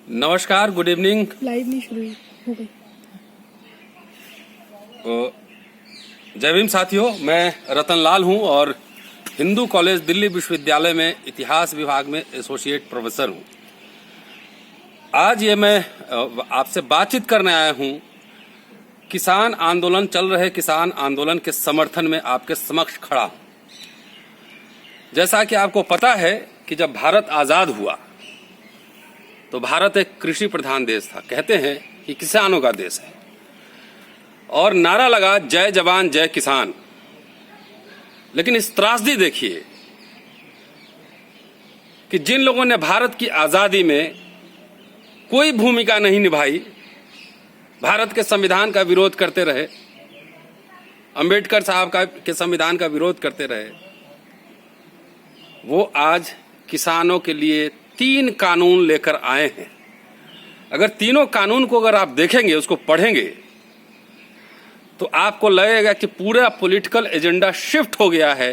नमस्कार, good evening. Live नहीं शुरू हो गई। जय भीम साथियों, मैं रतन लाल हूं और हिंदू कॉलेज दिल्ली विश्वविद्यालय में इतिहास विभाग में एसोसिएट प्रोफेसर हूं। आज ये मैं आपसे बातचीत करने आया हूं। किसान आंदोलन चल रहे किसान आंदोलन के समर्थन में आपके समक्ष खड़ा हूं। जैसा कि आपको पता है कि जब भारत आजाद हुआ तो भारत एक कृषि प्रधान देश था। कहते हैं कि किसानों का देश है और नारा लगा जय जवान जय किसान। लेकिन इस त्रासदी देखिए कि जिन लोगों ने भारत की आजादी में कोई भूमिका नहीं निभाई, भारत के संविधान का विरोध करते रहे, अंबेडकर साहब के संविधान का विरोध करते रहे, वो आज किसानों के लिए 3 कानून लेकर आए हैं। अगर तीनों कानून को अगर आप देखेंगे, उसको पढ़ेंगे, तो आपको लगेगा कि पूरा पॉलिटिकल एजेंडा शिफ्ट हो गया है।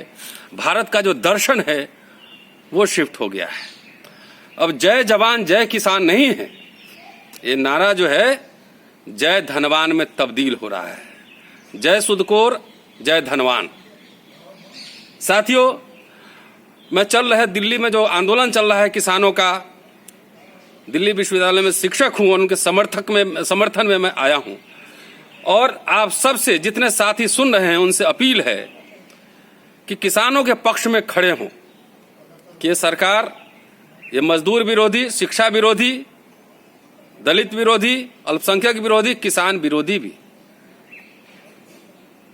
भारत का जो दर्शन है वो शिफ्ट हो गया है। अब जय जवान जय किसान नहीं है, ये नारा जो है जय धनवान में तब्दील हो रहा है। जय सुदकोर जय धनवान। साथियों, मैं चल रहे दिल्ली में जो आंदोलन चल रहा है किसानों का, दिल्ली विश्वविद्यालय में शिक्षक हूं और उनके समर्थन में मैं आया हूं। और आप सबसे जितने साथी सुन रहे हैं उनसे अपील है कि किसानों के पक्ष में खड़े हों कि ये सरकार, ये मजदूर विरोधी, शिक्षा विरोधी, दलित विरोधी, अल्पसंख्यक विरोधी, किसान विरोधी भी।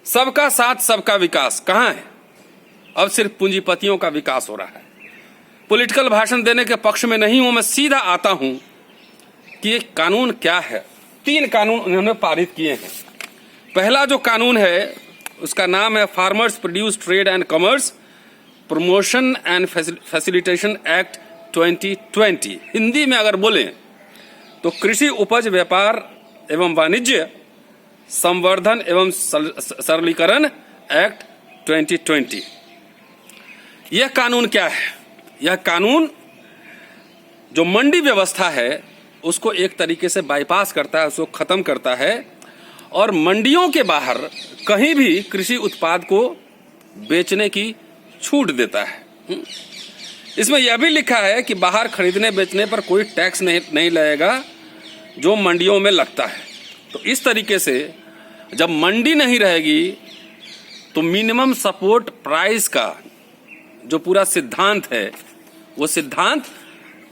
सबका साथ सबका विकास कहां है? अब सिर्फ पूंजीपतियों का विकास हो रहा है। पॉलिटिकल भाषण देने के पक्ष में नहीं हूं, मैं सीधा आता हूं कि ये कानून क्या है। 3 कानून उन्होंने पारित किए हैं। पहला जो कानून है उसका नाम है farmers produce trade and commerce promotion and facilitation act 2020। Hindi में अगर बोलें तो कृषि उपज व्यापार एवं वाणिज्य संवर्धन एवं सरलीकरण एक्ट 2020। यह कानून क्या है? यह कानून जो मंडी व्यवस्था है उसको एक तरीके से बाईपास करता है, उसको खत्म करता है और मंडियों के बाहर कहीं भी कृषि उत्पाद को बेचने की छूट देता है। इसमें यह भी लिखा है कि बाहर खरीदने बेचने पर कोई टैक्स नहीं लगेगा जो मंडियों में लगता है। तो इस तरीके से जब मंडी नहीं रहेगी तो मिनिमम सपोर्ट प्राइस का जो पूरा सिद्धांत है वो सिद्धांत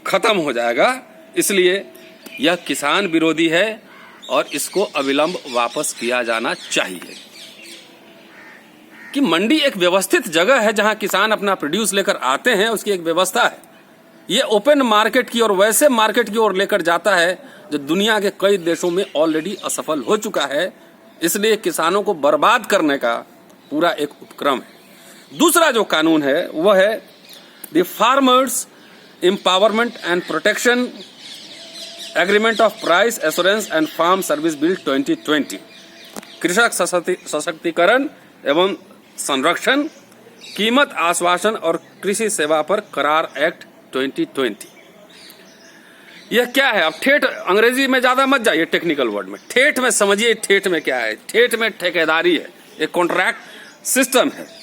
खत्म हो जाएगा। इसलिए यह किसान विरोधी है और इसको अविलंब वापस किया जाना चाहिए। कि मंडी एक व्यवस्थित जगह है जहां किसान अपना प्रोड्यूस लेकर आते हैं, उसकी एक व्यवस्था है। ये ओपन मार्केट की और वैसे मार्केट की ओर लेकर जाता है जो दुनिया के कई देशों में ऑलरेडी असफल हो चुका है। इसलिए किसानों को बर्बाद करने का पूरा एक उपक्रम है। दूसरा जो कानून है वह है the farmers empowerment and protection agreement of price assurance and farm service bill 2020। कृषक सशक्तिकरण एवं संरक्षण, कीमत आश्वासन और कृषि सेवा पर करार एक्ट 2020। यह क्या है? अब ठेठ अंग्रेजी में ज्यादा मत जाइए, टेक्निकल वर्ड में ठेठ में समझिए। ठेठ में क्या है? ठेठ में ठेकेदारी है, एक कॉन्ट्रैक्ट सिस्टम है।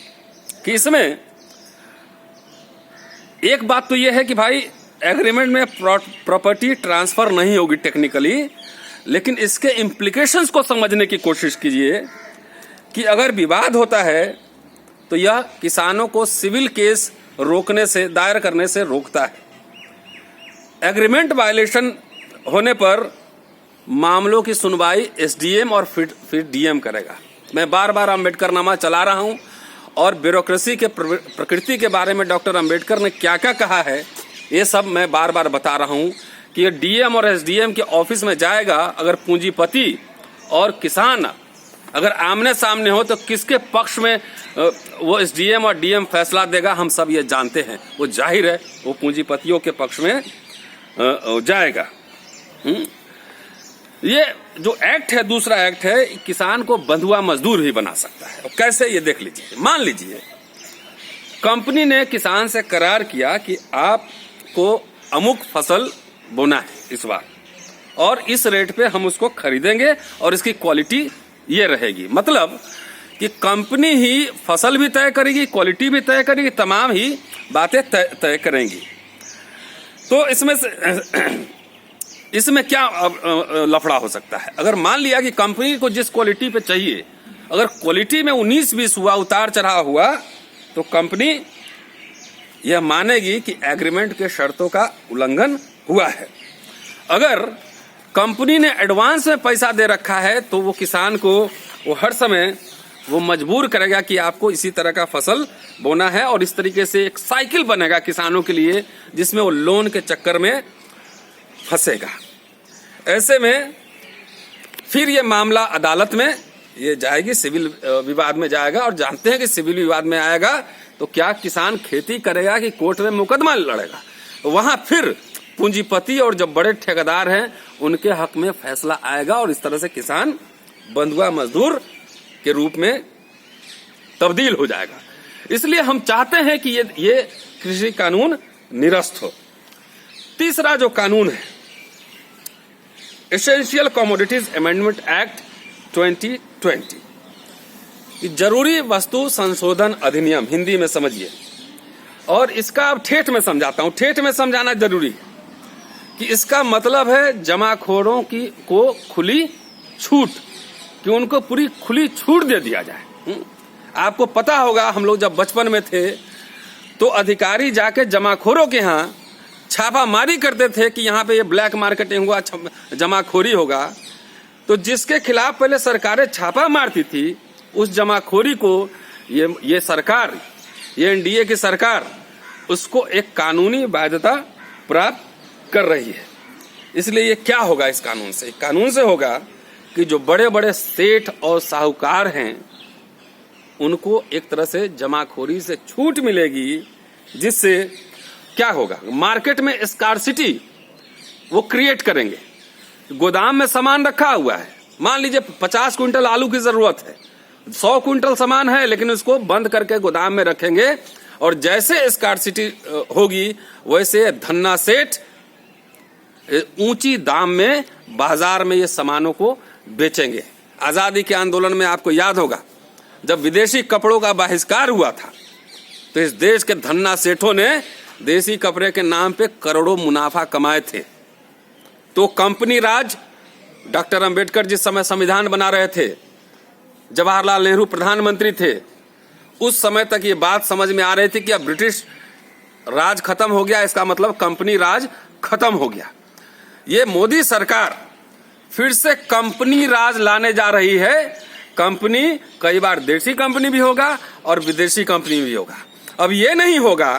कि इसमें एक बात तो यह है कि भाई एग्रीमेंट में प्रॉपर्टी ट्रांसफर नहीं होगी टेक्निकली, लेकिन इसके इम्प्लीकेशंस को समझने की कोशिश कीजिए कि अगर विवाद होता है तो यह किसानों को सिविल केस दायर करने से रोकता है। एग्रीमेंट वायलेशन होने पर मामलों की सुनवाई एसडीएम और फिर डीएम करेगा। मैं बार बार अम्बेडकरनामा चला रहा हूं और ब्यूरोक्रेसी के प्रकृति के बारे में डॉक्टर अंबेडकर ने क्या क्या कहा है ये सब मैं बार बार बता रहा हूं कि ये डीएम और एसडीएम के ऑफिस में जाएगा। अगर पूंजीपति और किसान अगर आमने सामने हो तो किसके पक्ष में वो एसडीएम और डीएम फैसला देगा, हम सब ये जानते हैं। वो जाहिर है वो पूंजीपतियों के पक्ष में जाएगा। ये जो एक्ट है, दूसरा एक्ट है, किसान को बंधुआ मजदूर भी बना सकता है। कैसे? ये देख लीजिए। मान लीजिए कंपनी ने किसान से करार किया कि आपको अमुक फसल बोना है इस बार, और इस रेट पे हम उसको खरीदेंगे और इसकी क्वालिटी ये रहेगी। मतलब कि कंपनी ही फसल भी तय करेगी, क्वालिटी भी तय करेगी, तमाम ही बातें तय करेंगी। तो इसमें क्या लफड़ा हो सकता है? अगर मान लिया कि कंपनी को जिस क्वालिटी पे चाहिए, अगर क्वालिटी में 19-20 हुआ, उतार चढ़ाव हुआ, तो कंपनी यह मानेगी कि एग्रीमेंट के शर्तों का उल्लंघन हुआ है। अगर कंपनी ने एडवांस में पैसा दे रखा है तो वो किसान को वो हर समय वो मजबूर करेगा कि आपको इसी तरह का फसल बोना है, और इस तरीके से एक साइकिल बनेगा किसानों के लिए जिसमें वो लोन के चक्कर में फंसेगा। ऐसे में फिर ये मामला अदालत में ये जाएगी, सिविल विवाद में जाएगा, और जानते हैं कि सिविल विवाद में आएगा तो क्या किसान खेती करेगा कि कोर्ट में मुकदमा लड़ेगा। वहां फिर पूंजीपति और जो बड़े ठेकेदार हैं उनके हक में फैसला आएगा, और इस तरह से किसान बंधुआ मजदूर के रूप में तब्दील हो जाएगा। इसलिए हम चाहते हैं कि ये कृषि कानून निरस्त हो। तीसरा जो कानून है, एसेंशियल कमोडिटीज अमेंडमेंट एक्ट 2020, जरूरी वस्तु संशोधन अधिनियम, हिंदी में समझिए, और इसका अब ठेठ में समझाता हूं। ठेठ में समझाना जरूरी है कि इसका मतलब है जमाखोरों को खुली छूट, कि उनको पूरी खुली छूट दे दिया जाए। आपको पता होगा, हम लोग जब बचपन में थे तो अधिकारी जाके जमाखोरों के यहाँ छापामारी करते थे कि यहाँ पे ये ब्लैक मार्केटिंग हुआ, जमाखोरी होगा, तो जिसके खिलाफ पहले सरकारें छापा मारती थी उस जमाखोरी को ये सरकार, ये एनडीए की सरकार उसको एक कानूनी बाध्यता प्राप्त कर रही है। इसलिए ये क्या होगा इस कानून से? कानून से होगा कि जो बड़े बड़े सेठ और साहूकार हैं उनको एक तरह से जमाखोरी से छूट मिलेगी, जिससे क्या होगा, मार्केट में स्कार्सिटी वो क्रिएट करेंगे। गोदाम में सामान रखा हुआ है, मान लीजिए 50 क्विंटल आलू की जरूरत है, 100 क्विंटल सामान है, लेकिन उसको बंद करके गोदाम में रखेंगे, और जैसे स्कार्सिटी होगी वैसे धन्ना सेठ ऊंची दाम में बाजार में ये सामानों को बेचेंगे। आजादी के आंदोलन में आपको याद होगा, जब विदेशी कपड़ों का बहिष्कार हुआ था तो इस देश के धन्ना सेठों ने देसी कपड़े के नाम पे करोड़ों मुनाफा कमाए थे। तो कंपनी राज, डॉक्टर अंबेडकर जिस समय संविधान बना रहे थे, जवाहरलाल नेहरू प्रधानमंत्री थे, उस समय तक ये बात समझ में आ रही थी कि अब ब्रिटिश राज खत्म हो गया, इसका मतलब कंपनी राज खत्म हो गया। ये मोदी सरकार फिर से कंपनी राज लाने जा रही है। कंपनी कई बार देसी कंपनी भी होगा और विदेशी कंपनी भी होगा। अब ये नहीं होगा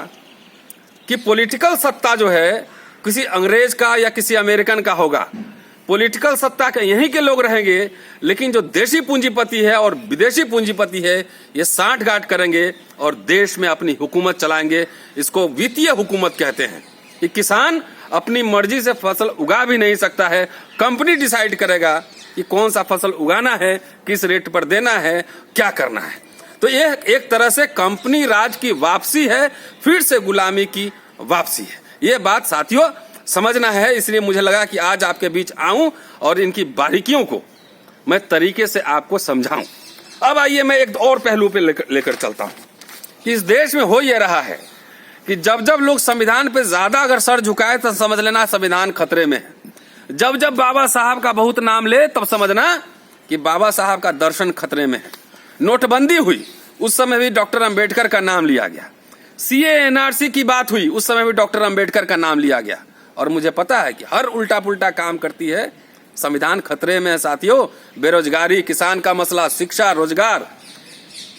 कि पॉलिटिकल सत्ता जो है किसी अंग्रेज का या किसी अमेरिकन का होगा। पॉलिटिकल सत्ता के यहीं के लोग रहेंगे, लेकिन जो देशी पूंजीपति है और विदेशी पूंजीपति है ये सांठगांठ करेंगे और देश में अपनी हुकूमत चलाएंगे। इसको वित्तीय हुकूमत कहते हैं कि किसान अपनी मर्जी से फसल उगा भी नहीं सकता है, कंपनी डिसाइड करेगा कि कौन सा फसल उगाना है, किस रेट पर देना है, क्या करना है। तो ये एक तरह से कंपनी राज की वापसी है, फिर से गुलामी की वापसी है। ये बात साथियों समझना है, इसलिए मुझे लगा कि आज आपके बीच आऊं और इनकी बारीकियों को मैं तरीके से आपको समझाऊं। अब आइए मैं एक और पहलू पे लेकर चलता हूं कि इस देश में हो ये रहा है कि जब जब लोग संविधान पे ज्यादा अगर सर झुकाए तो समझ लेना संविधान खतरे में है। जब जब बाबा साहब का बहुत नाम ले तब समझना कि बाबा साहब का दर्शन खतरे में है। नोटबंदी हुई उस समय भी डॉक्टर अंबेडकर का नाम लिया गया। सीए एनआरसी की बात हुई उस समय भी डॉक्टर अंबेडकर का नाम लिया गया। और मुझे पता है कि हर उल्टा पुल्टा काम करती है संविधान खतरे में है साथियों। बेरोजगारी, किसान का मसला, शिक्षा, रोजगार,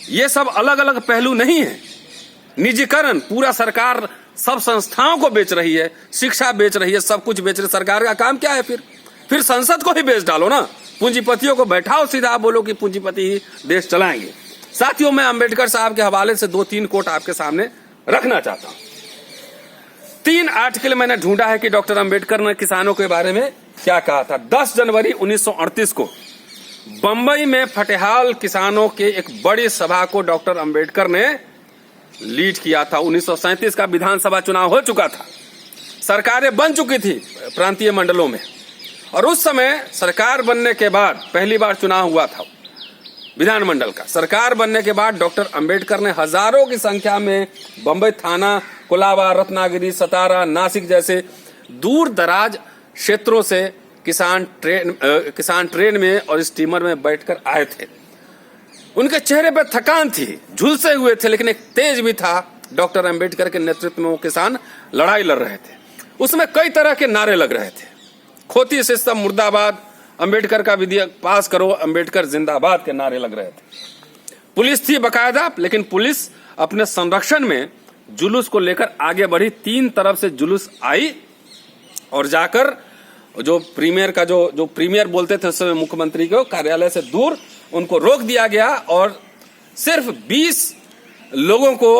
ये सब अलग अलग पहलू नहीं है। निजीकरण, पूरा सरकार सब संस्थाओं को बेच रही है, शिक्षा बेच रही है, सब कुछ बेच रही है। सरकार का काम क्या है? फिर संसद को ही बेच डालो ना, पूंजीपतियों को बैठाओ, सीधा बोलो कि पूंजीपति ही देश चलाएंगे। साथियों मैं अंबेडकर साहब के हवाले से 2-3 कोट आपके सामने रखना चाहता हूं। 3 आर्टिकल मैंने ढूंढा है कि डॉक्टर अंबेडकर ने किसानों के बारे में क्या कहा था। 10 जनवरी 1938 को बंबई में फटेहाल किसानों के एक बड़ी सभा को डॉक्टर अंबेडकर ने लीड किया था। 1937 का विधानसभा चुनाव हो चुका था, सरकारें बन चुकी थी प्रांतीय मंडलों में, और उस समय सरकार बनने के बाद पहली बार चुनाव हुआ था विधानमंडल का। सरकार बनने के बाद डॉक्टर अंबेडकर ने हजारों की संख्या में बंबई थाना, कोलाबा, रत्नागिरी, सतारा, नासिक जैसे दूर दराज क्षेत्रों से किसान ट्रेन में और स्टीमर में बैठकर आए थे। उनके चेहरे पर थकान थी, झुलसे हुए थे, लेकिन एक तेज भी था। डॉक्टर अंबेडकर के नेतृत्व में वो किसान लड़ाई लड़ रहे थे। उसमें कई तरह के नारे लग रहे थे। खोती सिस्टम मुर्दाबाद, अंबेडकर का विधेयक पास करो, अंबेडकर जिंदाबाद के नारे लग रहे थे। पुलिस थी बकायदा, लेकिन पुलिस अपने संरक्षण में जुलूस को लेकर आगे बढ़ी। 3 तरफ से जुलूस आई और जाकर जो प्रीमियर बोलते थे उस समय मुख्यमंत्री को कार्यालय से दूर उनको रोक दिया गया और सिर्फ 20 लोगों को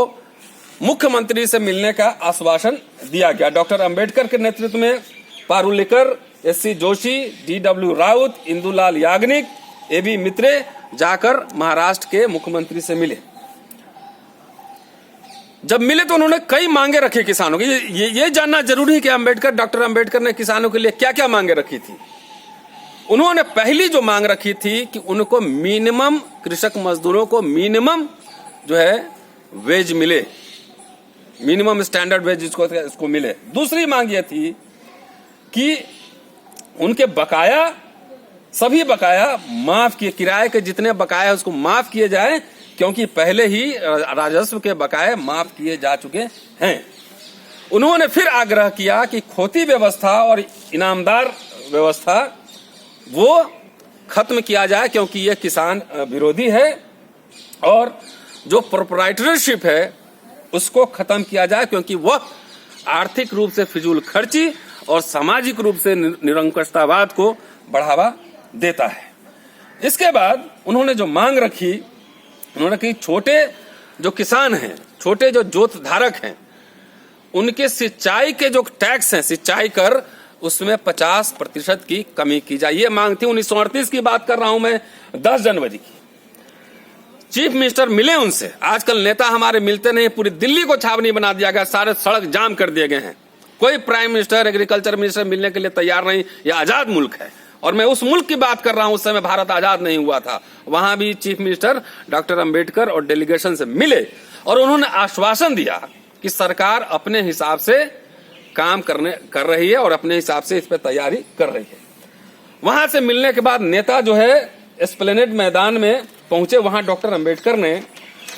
मुख्यमंत्री से मिलने का आश्वासन दिया गया। डॉक्टर अंबेडकर के नेतृत्व में Parulekar, SC Joshi, DW Raut, Indulal Yagnik, AB Mitre जाकर महाराष्ट्र के मुख्यमंत्री से मिले। जब मिले तो उन्होंने कई मांगे रखी किसानों की। ये जानना जरूरी है कि डॉक्टर अंबेडकर ने किसानों के लिए क्या क्या मांगे रखी थी। उन्होंने पहली जो मांग रखी थी कि उनको मिनिमम, कृषक मजदूरों को मिनिमम जो है वेज मिले, मिनिमम स्टैंडर्ड वेज इसको मिले। दूसरी मांग ये थी कि उनके बकाया, सभी बकाया माफ किए, किराए के जितने बकाया उसको माफ किए जाए, क्योंकि पहले ही राजस्व के बकाये माफ किए जा चुके हैं। उन्होंने फिर आग्रह किया कि खोती व्यवस्था और इनामदार व्यवस्था वो खत्म किया जाए, क्योंकि ये किसान विरोधी है, और जो प्रोप्राइटरशिप है उसको खत्म किया जाए, क्योंकि वह आर्थिक रूप से फिजूल खर्ची और सामाजिक रूप से निरंकुशतावाद को बढ़ावा देता है। इसके बाद उन्होंने जो मांग रखी, उन्होंने कहा छोटे जो किसान हैं, छोटे जो जोत धारक हैं, उनके सिंचाई के जो टैक्स हैं, सिंचाई कर, उसमें 50% की कमी की जाए। ये मांग थी। 1938 की बात कर रहा हूं मैं, 10 जनवरी की। चीफ मिनिस्टर मिले उनसे। आजकल नेता हमारे मिलते नहीं, पूरी दिल्ली को छावनी बना दिया गया, सारे सड़क जाम कर दिए गए हैं। कोई प्राइम मिनिस्टर, एग्रीकल्चर मिनिस्टर मिलने के लिए तैयार नहीं। यह आजाद मुल्क है और मैं उस मुल्क की बात कर रहा हूं, उस समय भारत आजाद नहीं हुआ था। वहां भी चीफ मिनिस्टर डॉक्टर अंबेडकर और डेलीगेशन से मिले और उन्होंने आश्वासन दिया कि सरकार अपने हिसाब से काम कर रही है और अपने हिसाब से इस पर तैयारी कर रही है। वहां से मिलने के बाद नेता जो है एस्प्लेनेड मैदान में पहुंचे। वहां डॉक्टर अंबेडकर ने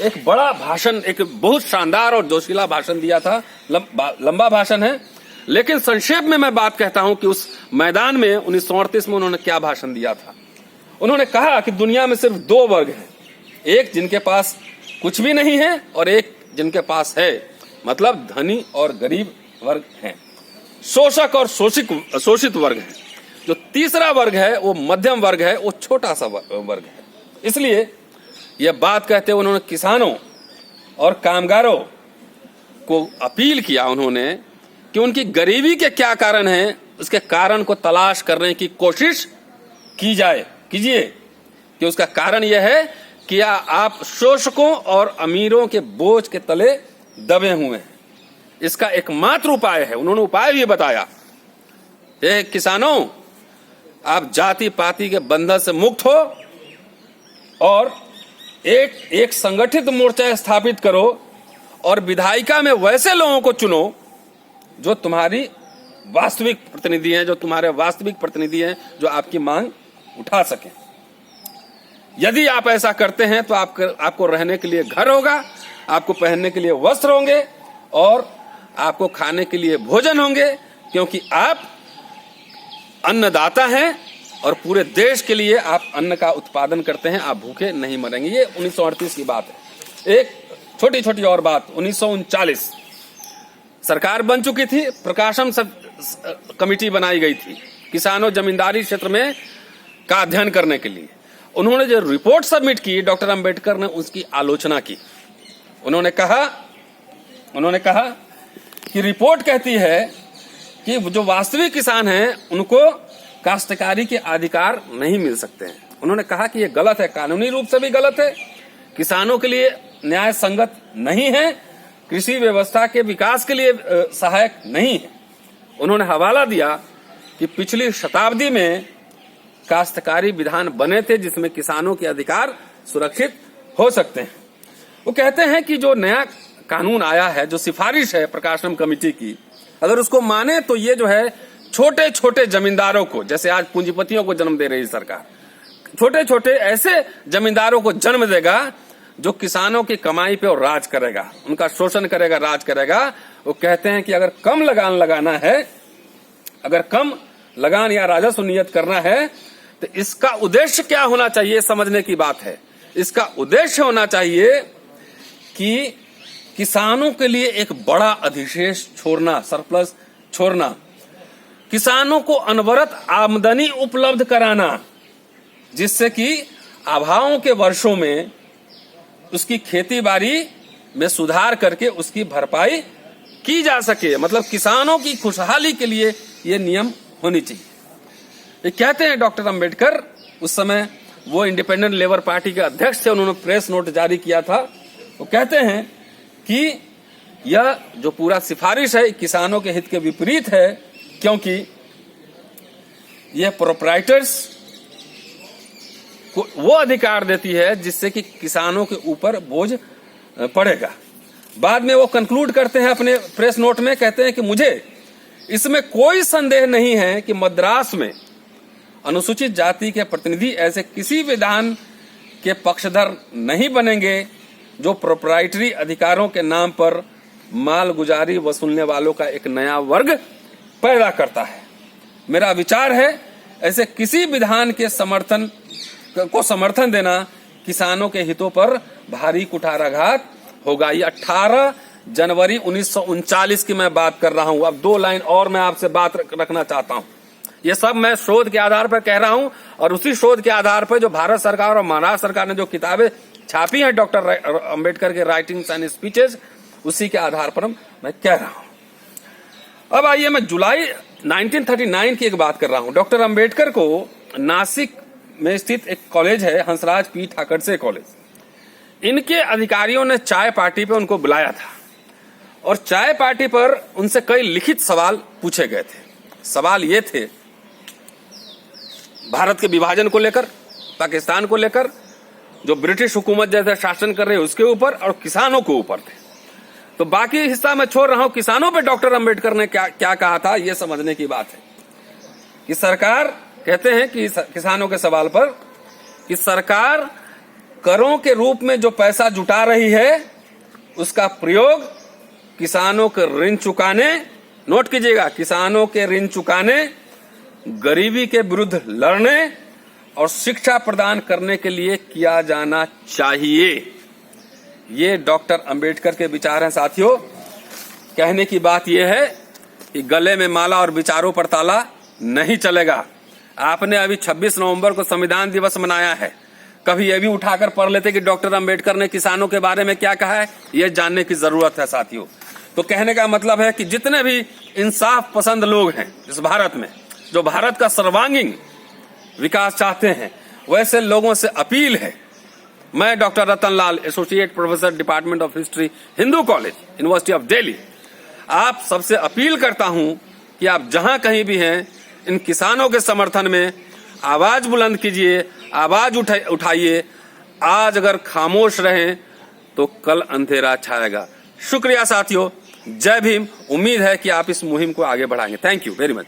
एक बड़ा भाषण, एक बहुत शानदार और जोशीला भाषण दिया था। लंबा भाषण है, लेकिन संक्षेप में मैं बात कहता हूं कि उस मैदान में 1938 में उन्होंने क्या भाषण दिया था। उन्होंने कहा कि दुनिया में सिर्फ 2 वर्ग हैं, एक जिनके पास कुछ भी नहीं है और एक जिनके पास है, मतलब धनी और गरीब वर्ग हैं, शोषक और शोषित वर्ग है। जो तीसरा वर्ग है वो मध्यम वर्ग है, वो छोटा सा वर्ग है। इसलिए यह बात कहते हुए उन्होंने किसानों और कामगारों को अपील किया उन्होंने कि उनकी गरीबी के क्या कारण हैं, उसके कारण को तलाश करने की कोशिश कीजिए कि उसका कारण यह है कि आप शोषकों और अमीरों के बोझ के तले दबे हुए हैं। इसका एकमात्र उपाय है, उन्होंने उपाय भी बताया, ये किसानों, आप जाति पाति के बंधन से मुक्त हो और एक संगठित मोर्चा स्थापित करो और विधायिका में वैसे लोगों को चुनो जो तुम्हारी वास्तविक प्रतिनिधि हैं, जो तुम्हारे वास्तविक प्रतिनिधि हैं, जो आपकी मांग उठा सकें। यदि आप ऐसा करते हैं तो आपको रहने के लिए घर होगा, आपको पहनने के लिए वस्त्र होंगे और आपको खाने के लिए भोजन होंगे, क्योंकि आप अन्नदाता हैं और पूरे देश के लिए आप अन्न का उत्पादन करते हैं। आप भूखे नहीं मरेंगे। ये 1938 की बात है। एक छोटी छोटी और बात, 1939 सरकार बन चुकी थी, प्रकाशम कमेटी बनाई गई थी किसानों जमींदारी क्षेत्र में का अध्ययन करने के लिए। उन्होंने जो रिपोर्ट सबमिट की, डॉक्टर अंबेडकर ने उसकी आलोचना की। उन्होंने कहा कि रिपोर्ट कहती है कि जो वास्तविक किसान हैं उनको काश्तकारी के अधिकार नहीं मिल सकते हैं। उन्होंने कहा कि यह गलत है, कानूनी रूप से भी गलत है, किसानों के लिए न्याय संगत नहीं है, कृषि व्यवस्था के विकास के लिए सहायक नहीं है। उन्होंने हवाला दिया कि पिछली शताब्दी में काश्तकारी विधान बने थे जिसमें किसानों के अधिकार सुरक्षित हो सकते हैं। वो कहते हैं कि जो नया कानून आया है, जो सिफारिश है प्रकाशनम कमेटी की, अगर उसको माने तो ये जो है छोटे छोटे जमींदारों को, जैसे आज पूंजीपतियों को जन्म दे रही सरकार, छोटे छोटे ऐसे जमींदारों को जन्म देगा जो किसानों की कमाई पे और राज करेगा, उनका शोषण करेगा, राज करेगा। वो कहते हैं कि अगर कम लगान लगाना है, अगर कम लगान या राजस्व नियत करना है तो इसका उद्देश्य क्या होना चाहिए, समझने की बात है। इसका उद्देश्य होना चाहिए कि किसानों के लिए एक बड़ा अधिशेष छोड़ना, सरप्लस छोड़ना, किसानों को अनवरत आमदनी उपलब्ध कराना, जिससे कि अभावों के वर्षों में उसकी खेती बाड़ी में सुधार करके उसकी भरपाई की जा सके। मतलब किसानों की खुशहाली के लिए ये नियम होनी चाहिए। ये कहते हैं डॉक्टर अंबेडकर, उस समय वो इंडिपेंडेंट लेबर पार्टी के अध्यक्ष थे, उन्होंने प्रेस नोट जारी किया था। वो कहते हैं कि यह जो पूरा सिफारिश है किसानों के हित के विपरीत है, क्योंकि यह प्रोप्राइटर्स को वो अधिकार देती है जिससे कि किसानों के ऊपर बोझ पड़ेगा। बाद में वो कंक्लूड करते हैं अपने प्रेस नोट में, कहते हैं कि मुझे इसमें कोई संदेह नहीं है कि मद्रास में अनुसूचित जाति के प्रतिनिधि ऐसे किसी विधान के पक्षधर नहीं बनेंगे जो प्रोप्राइटरी अधिकारों के नाम पर मालगुजारी वसूलने वालों का एक नया वर्ग पैदा करता है। मेरा विचार है ऐसे किसी विधान के समर्थन देना किसानों के हितों पर भारी कुठाराघात होगा। ये 18 जनवरी 1939 की मैं बात कर रहा हूं। अब 2 लाइन और मैं आपसे बात रखना चाहता हूं। ये सब मैं शोध के आधार पर कह रहा हूं और उसी शोध के आधार पर जो भारत सरकार और महाराष्ट्र सरकार ने जो किताबें छापी हैं डॉक्टर अंबेडकर के राइटिंग्स एंड स्पीचेस, उसी के आधार पर मैं कह रहा हूं। अब आइए, मैं जुलाई 1939 की एक बात कर रहा हूं। डॉक्टर अंबेडकर को नासिक में स्थित एक कॉलेज है, हंसराज पी ठाकरसे कॉलेज, इनके अधिकारियों ने चाय पार्टी पे उनको बुलाया था और चाय पार्टी पर उनसे कई लिखित सवाल पूछे गए थे। सवाल ये थे भारत के विभाजन को लेकर, पाकिस्तान को लेकर, जो ब्रिटिश हुकूमत जैसे शासन कर रही है उसके ऊपर, और किसानों के ऊपर थे। तो बाकी हिस्सा मैं छोड़ रहा हूं। किसानों पे डॉक्टर अंबेडकर ने क्या कहा था, ये समझने की बात है कि सरकार, कहते हैं कि किसानों के सवाल पर, कि सरकार करों के रूप में जो पैसा जुटा रही है उसका प्रयोग किसानों के ऋण चुकाने, नोट कीजिएगा, किसानों के ऋण चुकाने, गरीबी के विरुद्ध लड़ने और शिक्षा प्रदान करने के लिए किया जाना चाहिए। ये डॉक्टर अंबेडकर के विचार हैं साथियों। कहने की बात यह है कि गले में माला और विचारों पर ताला नहीं चलेगा। आपने अभी 26 नवंबर को संविधान दिवस मनाया है, कभी ये भी उठाकर पढ़ लेते कि डॉक्टर अंबेडकर ने किसानों के बारे में क्या कहा है, ये जानने की जरूरत है साथियों। तो कहने का मतलब है कि जितने भी इंसाफ पसंद लोग हैं इस भारत में, जो भारत का सर्वांगीण विकास चाहते हैं, वैसे लोगों से अपील है। मैं doctor Ratan Lal, associate professor, department of history, Hindu college, university of Delhi, आप सबसे अपील करता हूं कि आप जहां कहीं भी हैं, इन किसानों के समर्थन में आवाज बुलंद कीजिए, आवाज उठाइए। आज अगर खामोश रहें तो कल अंधेरा छाएगा। शुक्रिया साथियों, जय भीम। उम्मीद है कि आप इस मुहिम को आगे बढ़ाएंगे। Thank you very much.